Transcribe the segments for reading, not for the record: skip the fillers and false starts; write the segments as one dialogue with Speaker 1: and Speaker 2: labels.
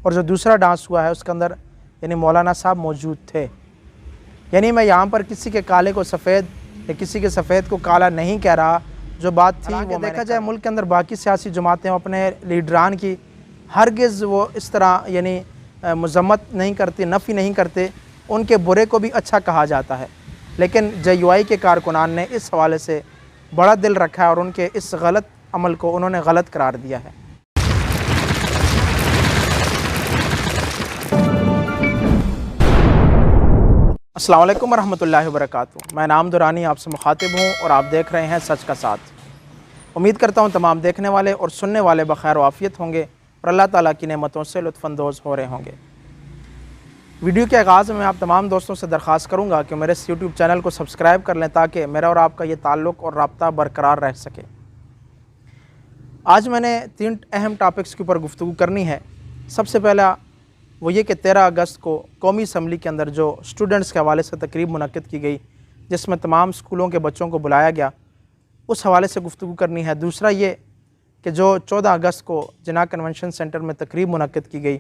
Speaker 1: اور جو دوسرا ڈانس ہوا ہے اس کے اندر یعنی مولانا صاحب موجود تھے۔ یعنی میں یہاں پر کسی کے کالے کو سفید یا کسی کے سفید کو کالا نہیں کہہ رہا، جو بات تھی وہ دیکھا جائے ملک کے اندر باقی سیاسی جماعتیں اپنے لیڈران کی ہرگز وہ اس طرح یعنی مذمت نہیں کرتے، نفی نہیں کرتے، ان کے برے کو بھی اچھا کہا جاتا ہے، لیکن JUI کے کارکنان نے اس حوالے سے بڑا دل رکھا ہے اور ان کے اس غلط عمل کو انہوں نے غلط قرار دیا ہے۔ السلام علیکم ورحمۃ اللہ وبرکاتہ۔ میں نام دورانی آپ سے مخاطب ہوں اور آپ دیکھ رہے ہیں سچ کا ساتھ۔ امید کرتا ہوں تمام دیکھنے والے اور سننے والے بخیر و عافیت ہوں گے اور اللہ تعالیٰ کی نعمتوں سے لطف اندوز ہو رہے ہوں گے۔ ویڈیو کے آغاز میں آپ تمام دوستوں سے درخواست کروں گا کہ میرے اس YouTube چینل کو سبسکرائب کر لیں تاکہ میرا اور آپ کا یہ تعلق اور رابطہ برقرار رہ سکے۔ آج میں نے 3 اہم ٹاپکس کے اوپر گفتگو کرنی ہے۔ سب سے پہلا وہ یہ کہ 13 اگست کو قومی اسمبلی کے اندر جو اسٹوڈنٹس کے حوالے سے تقریب منعقد کی گئی جس میں تمام اسکولوں کے بچوں کو بلایا گیا، اس حوالے سے گفتگو کرنی ہے۔ دوسرا یہ کہ جو 14 اگست کو جناح کنونشن سینٹر میں تقریب منعقد کی گئی،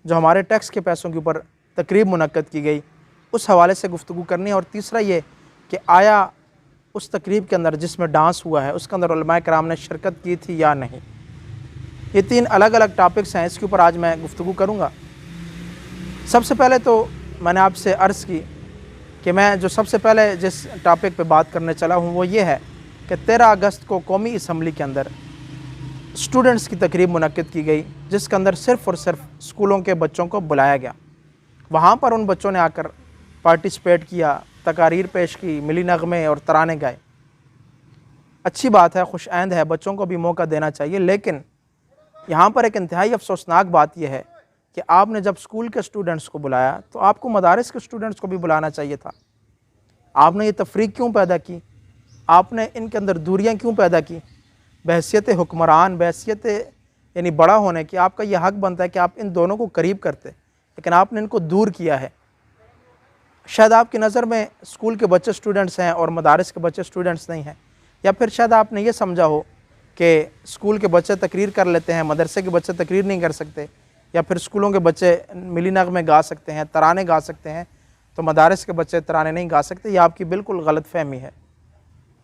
Speaker 1: جو ہمارے ٹیکس کے پیسوں کے اوپر تقریب منعقد کی گئی، اس حوالے سے گفتگو کرنی ہے۔ اور تیسرا یہ کہ آیا اس تقریب کے اندر جس میں ڈانس ہوا ہے اس کے اندر علماء کرام نے شرکت کی تھی یا نہیں۔ یہ 3 الگ الگ ٹاپکس ہیں، اس کے اوپر آج میں گفتگو کروں گا۔ سب سے پہلے تو میں نے آپ سے عرض کی کہ میں جو سب سے پہلے جس ٹاپک پہ بات کرنے چلا ہوں وہ یہ ہے کہ 13 اگست کو قومی اسمبلی کے اندر اسٹوڈنٹس کی تقریب منعقد کی گئی جس کے اندر صرف اور صرف اسکولوں کے بچوں کو بلایا گیا۔ وہاں پر ان بچوں نے آ کر پارٹیسپیٹ کیا، تقاریر پیش کی، ملی نغمے اور ترانے گائے۔ اچھی بات ہے، خوش آئند ہے، بچوں کو بھی موقع دینا چاہیے، لیکن یہاں پر ایک انتہائی افسوسناک بات یہ ہے کہ آپ نے جب اسکول کے اسٹوڈنٹس کو بلایا تو آپ کو مدارس کے اسٹوڈنٹس کو بھی بلانا چاہیے تھا۔ آپ نے یہ تفریق کیوں پیدا کی؟ آپ نے ان کے اندر دوریاں کیوں پیدا کی؟ بحیثیت حکمران، بحیثیت یعنی بڑا ہونے کی آپ کا یہ حق بنتا ہے کہ آپ ان دونوں کو قریب کرتے، لیکن آپ نے ان کو دور کیا ہے۔ شاید آپ کی نظر میں اسکول کے بچے اسٹوڈنٹس ہیں اور مدارس کے بچے اسٹوڈنٹس نہیں ہیں، یا پھر شاید آپ نے یہ سمجھا ہو کہ اسکول کے بچے تقریر کر لیتے ہیں، مدرسے کے بچے تقریر نہیں کر سکتے، یا پھر اسکولوں کے بچے ملی نغمے گا سکتے ہیں، ترانے گا سکتے ہیں تو مدارس کے بچے ترانے نہیں گا سکتے۔ یہ آپ کی بالکل غلط فہمی ہے۔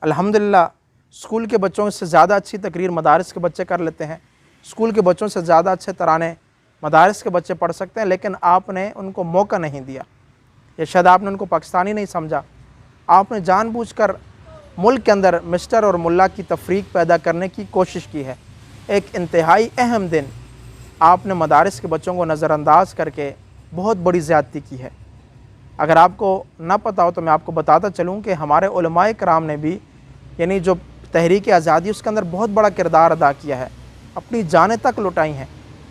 Speaker 1: الحمدللہ اسکول کے بچوں سے زیادہ اچھی تقریر مدارس کے بچے کر لیتے ہیں، اسکول کے بچوں سے زیادہ اچھے ترانے مدارس کے بچے پڑھ سکتے ہیں، لیکن آپ نے ان کو موقع نہیں دیا، یا شاید آپ نے ان کو پاکستانی نہیں سمجھا۔ آپ نے جان بوجھ کر ملک کے اندر مسٹر اور ملا کی تفریق پیدا کرنے کی کوشش کی ہے۔ ایک انتہائی اہم دن آپ نے مدارس کے بچوں کو نظر انداز کر کے بہت بڑی زیادتی کی ہے۔ اگر آپ کو نہ پتہ ہو تو میں آپ کو بتاتا چلوں کہ ہمارے علماء کرام نے بھی یعنی جو تحریک آزادی اس کے اندر بہت بڑا کردار ادا کیا ہے، اپنی جانیں تک لٹائی ہیں،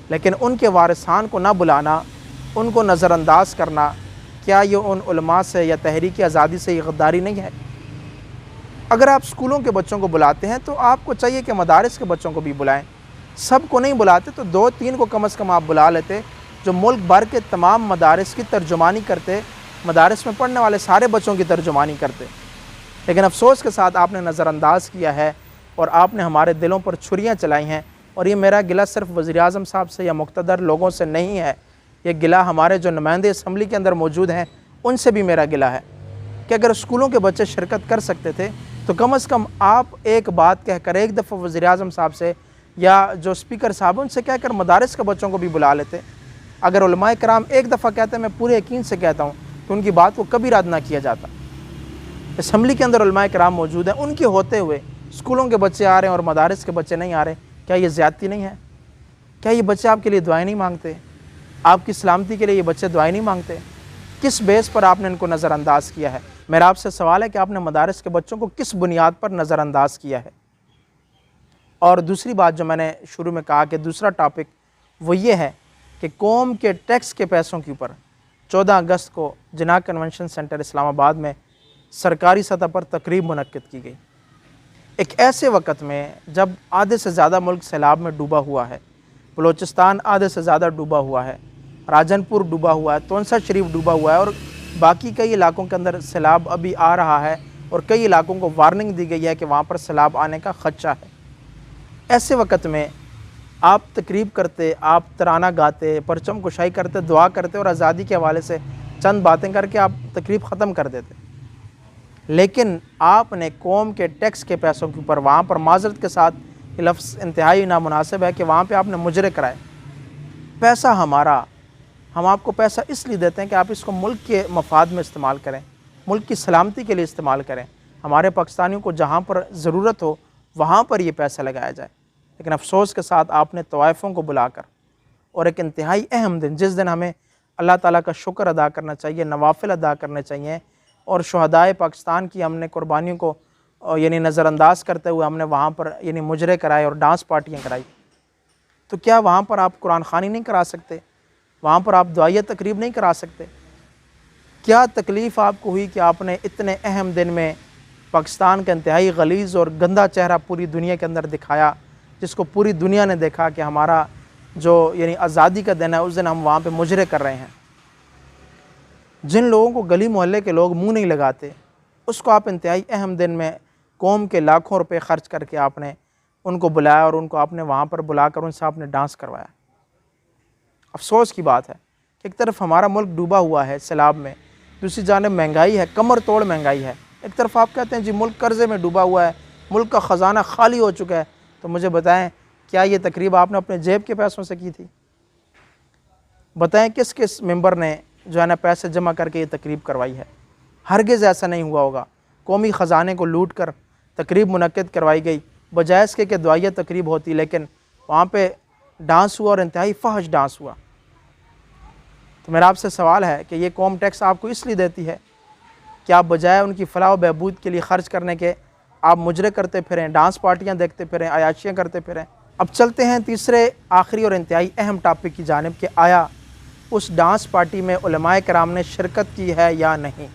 Speaker 1: لیکن ان کے وارثان کو نہ بلانا، ان کو نظر انداز کرنا، کیا یہ ان علماء سے یا تحریک آزادی سے یہ غداری نہیں ہے؟ اگر آپ اسکولوں کے بچوں کو بلاتے ہیں تو آپ کو چاہیے کہ مدارس کے بچوں کو بھی بلائیں۔ سب کو نہیں بلاتے تو 2-3 کو کم از کم آپ بلا لیتے جو ملک بھر کے تمام مدارس کی ترجمانی کرتے، مدارس میں پڑھنے والے سارے بچوں کی ترجمانی کرتے۔ لیکن افسوس کے ساتھ آپ نے نظر انداز کیا ہے اور آپ نے ہمارے دلوں پر چھریاں چلائی ہیں، اور یہ میرا گلہ صرف وزیر اعظم صاحب سے یا مقتدر لوگوں سے نہیں ہے، یہ گلہ ہمارے جو نمائندے اسمبلی کے اندر موجود ہیں ان سے بھی میرا گلہ ہے کہ اگر اسکولوں کے بچے شرکت کر سکتے تھے تو کم از کم آپ ایک بات کہہ کر ایک دفعہ وزیر اعظم صاحب سے یا جو اسپیکر صاحب ان سے کہہ کر مدارس کے بچوں کو بھی بلا لیتے۔ اگر علماء کرام ایک دفعہ کہتے ہیں، میں پورے یقین سے کہتا ہوں کہ ان کی بات کو کبھی رد نہ کیا جاتا۔ اسمبلی کے اندر علماء کرام موجود ہیں، ان کے ہوتے ہوئے اسکولوں کے بچے آ رہے ہیں اور مدارس کے بچے نہیں آ رہے، کیا یہ زیادتی نہیں ہے؟ کیا یہ بچے آپ کے لیے دعائیں نہیں مانگتے؟ آپ کی سلامتی کے لیے یہ بچے دعائیں نہیں مانگتے؟ کس بیس پر آپ نے ان کو نظر انداز کیا ہے؟ میرا آپ سے سوال ہے کہ آپ نے مدارس کے بچوں کو کس بنیاد پر نظر انداز کیا ہے؟ اور دوسری بات جو میں نے شروع میں کہا کہ دوسرا ٹاپک وہ یہ ہے کہ قوم کے ٹیکس کے پیسوں کے اوپر 14 اگست کو جناح کنونشن سینٹر اسلام آباد میں سرکاری سطح پر تقریب منعقد کی گئی، ایک ایسے وقت میں جب آدھے سے زیادہ ملک سیلاب میں ڈوبا ہوا ہے، بلوچستان آدھے سے زیادہ ڈوبا ہوا ہے، راجن پور ڈوبا ہوا ہے، تونسا شریف ڈوبا ہوا ہے، اور باقی کئی علاقوں کے اندر سیلاب ابھی آ رہا ہے، اور کئی علاقوں کو وارننگ دی گئی ہے کہ وہاں پر سیلاب آنے کا خدشہ ہے۔ ایسے وقت میں آپ تقریب کرتے، آپ ترانہ گاتے، پرچم کشائی کرتے، دعا کرتے اور آزادی کے حوالے سے چند باتیں کر کے آپ تقریب ختم کر دیتے، لیکن آپ نے قوم کے ٹیکس کے پیسوں کے اوپر وہاں پر معذرت کے ساتھ یہ لفظ انتہائی نامناسب ہے کہ وہاں پہ آپ نے مجرے کرائے۔ پیسہ ہمارا، ہم آپ کو پیسہ اس لیے دیتے ہیں کہ آپ اس کو ملک کے مفاد میں استعمال کریں، ملک کی سلامتی کے لیے استعمال کریں، ہمارے پاکستانیوں کو جہاں پر ضرورت ہو وہاں پر یہ پیسہ لگایا جائے۔ لیکن افسوس کے ساتھ آپ نے طوائفوں کو بلا کر اور ایک انتہائی اہم دن، جس دن ہمیں اللہ تعالیٰ کا شکر ادا کرنا چاہیے، نوافل ادا کرنے چاہیے، اور شہدائے پاکستان کی ہم نے قربانیوں کو یعنی نظر انداز کرتے ہوئے ہم نے وہاں پر یعنی مجرے کرائے اور ڈانس پارٹیاں کرائی، تو کیا وہاں پر آپ قرآن خوانی نہیں کرا سکتے؟ وہاں پر آپ دعائیہ تقریب نہیں کرا سکتے؟ کیا تکلیف آپ کو ہوئی کہ آپ نے اتنے اہم دن میں پاکستان کا انتہائی غلیظ اور گندا چہرہ پوری دنیا کے اندر دکھایا، جس کو پوری دنیا نے دیکھا کہ ہمارا جو یعنی آزادی کا دن ہے اس دن ہم وہاں پہ مجرے کر رہے ہیں؟ جن لوگوں کو گلی محلے کے لوگ منہ نہیں لگاتے، اس کو آپ انتہائی اہم دن میں قوم کے لاکھوں روپے خرچ کر کے آپ نے ان کو بلایا اور ان کو آپ نے وہاں پر بلا کر ان سے آپ نے ڈانس کروایا۔ افسوس کی بات ہے کہ ایک طرف ہمارا ملک ڈوبا ہوا ہے سیلاب میں، دوسری جانب مہنگائی ہے، کمر توڑ مہنگائی ہے۔ ایک طرف آپ کہتے ہیں جی ملک قرضے میں ڈوبا ہوا ہے، ملک کا خزانہ خالی ہو چکا ہے، تو مجھے بتائیں کیا یہ تقریب آپ نے اپنے جیب کے پیسوں سے کی تھی؟ بتائیں کس کس ممبر نے جو ہے نا پیسے جمع کر کے یہ تقریب کروائی ہے؟ ہرگز ایسا نہیں ہوا ہوگا۔ قومی خزانے کو لوٹ کر تقریب منعقد کروائی گئی، بجائے اس کے کہ دعائیہ تقریب ہوتی، لیکن وہاں پہ ڈانس ہوا اور انتہائی فحش ڈانس ہوا۔ تو میرا آپ سے سوال ہے کہ یہ قوم ٹیکس آپ کو اس لیے دیتی ہے کہ آپ بجائے ان کی فلاح و بہبود کے لیے خرچ کرنے کے آپ مجرے کرتے پھریں، ڈانس پارٹیاں دیکھتے پھریں، عیاشیاں کرتے پھریں۔ اب چلتے ہیں تیسرے آخری اور انتہائی اہم ٹاپک کی جانب کہ آیا اس ڈانس پارٹی میں علماء کرام نے شرکت کی ہے یا نہیں؟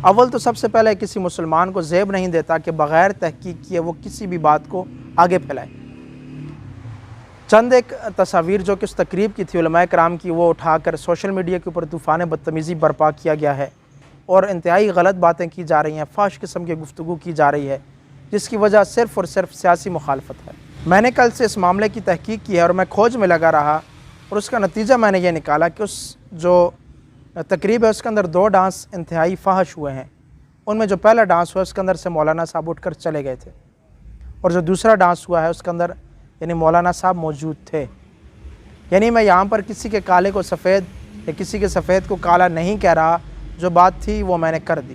Speaker 1: اول تو سب سے پہلے کسی مسلمان کو زیب نہیں دیتا کہ بغیر تحقیق کیے وہ کسی بھی بات کو آگے پھیلائے۔ چند ایک تصاویر جو کہ اس تقریب کی تھی علماء کرام کی، وہ اٹھا کر سوشل میڈیا کے اوپر طوفان بدتمیزی برپا کیا گیا ہے اور انتہائی غلط باتیں کی جا رہی ہیں، فحش قسم کی گفتگو کی جا رہی ہے، جس کی وجہ صرف اور صرف سیاسی مخالفت ہے۔ میں نے کل سے اس معاملے کی تحقیق کی ہے اور میں کھوج میں لگا رہا، اور اس کا نتیجہ میں نے یہ نکالا کہ اس جو تقریب ہے اس کے اندر 2 ڈانس انتہائی فحش ہوئے ہیں۔ ان میں جو پہلا ڈانس ہوا اس کے اندر سے مولانا صاحب اٹھ کر چلے گئے تھے، اور جو دوسرا ڈانس ہوا ہے اس کے اندر یعنی مولانا صاحب موجود تھے۔ یعنی میں یہاں پر کسی کے کالے کو سفید یا کسی کے سفید کو کالا نہیں کہہ رہا، جو بات تھی وہ میں نے کر دی،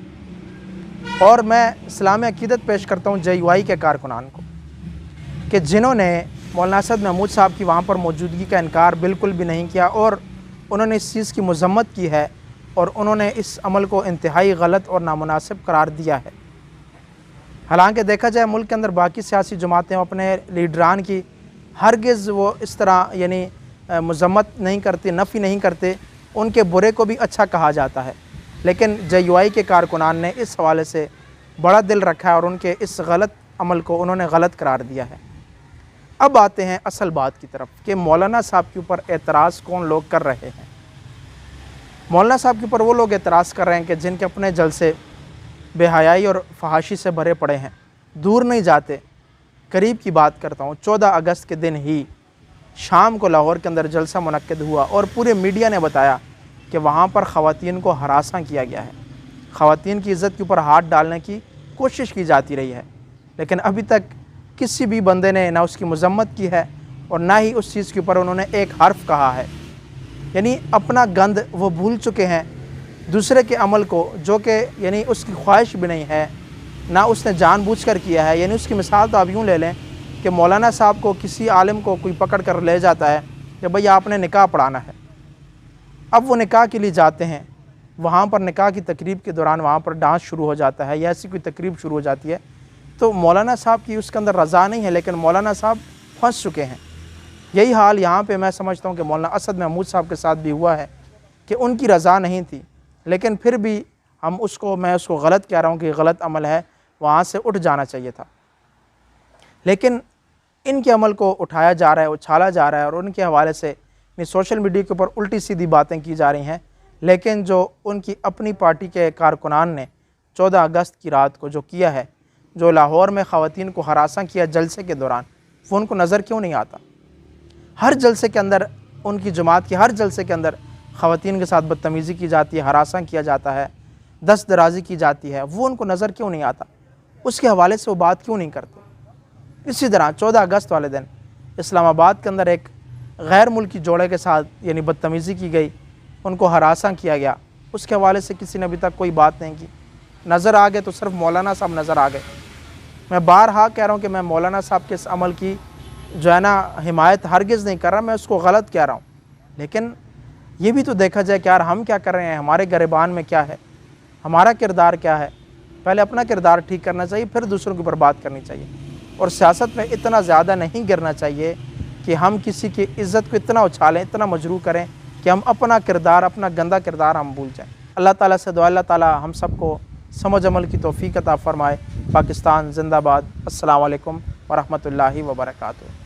Speaker 1: اور میں اسلامی عقیدت پیش کرتا ہوں JUI کے کارکنان کو کہ جنہوں نے مولانا اسد محمود صاحب کی وہاں پر موجودگی کا انکار بالکل بھی نہیں کیا، اور انہوں نے اس چیز کی مذمت کی ہے، اور انہوں نے اس عمل کو انتہائی غلط اور نامناسب قرار دیا ہے۔ حالانکہ دیکھا جائے ملک کے اندر باقی سیاسی جماعتیں اپنے لیڈران کی ہرگز وہ اس طرح یعنی مذمت نہیں کرتی، نفی نہیں کرتے، ان کے برے کو بھی اچھا کہا جاتا ہے، لیکن JUI کے کارکنان نے اس حوالے سے بڑا دل رکھا ہے اور ان کے اس غلط عمل کو انہوں نے غلط قرار دیا ہے۔ اب آتے ہیں اصل بات کی طرف کہ مولانا صاحب کے اوپر اعتراض کون لوگ کر رہے ہیں۔ مولانا صاحب کے اوپر وہ لوگ اعتراض کر رہے ہیں کہ جن کے اپنے جلسے بے حیائی اور فحاشی سے بھرے پڑے ہیں، دور نہیں جاتے، قریب کی بات کرتا ہوں، 14 اگست کے دن ہی شام کو لاہور کے اندر جلسہ منعقد ہوا اور پورے میڈیا نے بتایا کہ وہاں پر خواتین کو ہراساں کیا گیا ہے، خواتین کی عزت کے اوپر ہاتھ ڈالنے کی کوشش کی جاتی رہی ہے، لیکن ابھی تک کسی بھی بندے نے نہ اس کی مذمت کی ہے اور نہ ہی اس چیز کے اوپر انہوں نے ایک حرف کہا ہے۔ یعنی اپنا گند وہ بھول چکے ہیں، دوسرے کے عمل کو جو کہ یعنی اس کی خواہش بھی نہیں ہے، نہ اس نے جان بوجھ کر کیا ہے۔ یعنی اس کی مثال تو آپ یوں لے لیں کہ مولانا صاحب کو کسی عالم کو کوئی پکڑ کر لے جاتا ہے کہ بھئی آپ نے نکاح پڑھانا ہے، اب وہ نکاح کے لیے جاتے ہیں، وہاں پر نکاح کی تقریب کے دوران وہاں پر ڈانس شروع ہو جاتا ہے یا ایسی کوئی تقریب شروع ہو جاتی ہے، تو مولانا صاحب کی اس کے اندر رضا نہیں ہے، لیکن مولانا صاحب پھنس چکے ہیں۔ یہی حال یہاں پہ میں سمجھتا ہوں کہ مولانا اسد محمود صاحب کے ساتھ بھی ہوا ہے کہ ان کی رضا نہیں تھی، لیکن پھر بھی میں اس کو غلط کہہ رہا ہوں کہ یہ غلط عمل ہے، وہاں سے اٹھ جانا چاہیے تھا، لیکن ان کے عمل کو اٹھایا جا رہا ہے، اچھالا جا رہا ہے، اور ان کے حوالے سے سوشل میڈیا کے اوپر الٹی سیدھی باتیں کی جا رہی ہیں، لیکن جو ان کی اپنی پارٹی کے کارکنان نے 14 اگست کی رات کو جو کیا ہے، جو لاہور میں خواتین کو ہراساں کیا جلسے کے دوران، وہ ان کو نظر کیوں نہیں آتا؟ ہر جلسے کے اندر ان کی جماعت کے ہر جلسے کے اندر خواتین کے ساتھ بدتمیزی کی جاتی ہے، ہراساں کیا جاتا ہے، دست درازی کی جاتی ہے، وہ ان کو نظر کیوں نہیں آتا؟ اس کے حوالے سے وہ بات کیوں نہیں کرتے؟ اسی طرح 14 اگست والے دن اسلام آباد کے اندر ایک غیر ملکی جوڑے کے ساتھ یعنی بدتمیزی کی گئی، ان کو ہراساں کیا گیا، اس کے حوالے سے کسی نے ابھی تک کوئی بات نہیں کی۔ نظر آ گئے تو صرف مولانا صاحب نظر آ گئے۔ میں بارہا کہہ رہا ہوں کہ میں مولانا صاحب کے اس عمل کی جو ہے نا حمایت ہرگز نہیں کر رہا، میں اس کو غلط کہہ رہا ہوں، لیکن یہ بھی تو دیکھا جائے کہ یار ہم کیا کر رہے ہیں، ہمارے گریبان میں کیا ہے، ہمارا کردار کیا ہے۔ پہلے اپنا کردار ٹھیک کرنا چاہیے، پھر دوسروں کے اوپر بات کرنی چاہیے، اور سیاست میں اتنا زیادہ نہیں گرنا چاہیے کہ ہم کسی کی عزت کو اتنا اچھالیں، اتنا مجروح کریں کہ ہم اپنا کردار، اپنا گندا کردار ہم بھول جائیں۔ اللہ تعالیٰ سے دعا، اللہ تعالیٰ ہم سب کو سمجھ عمل کی توفیق عطا فرمائے۔ پاکستان زندہ باد۔ السلام علیکم ورحمۃ اللہ وبرکاتہ۔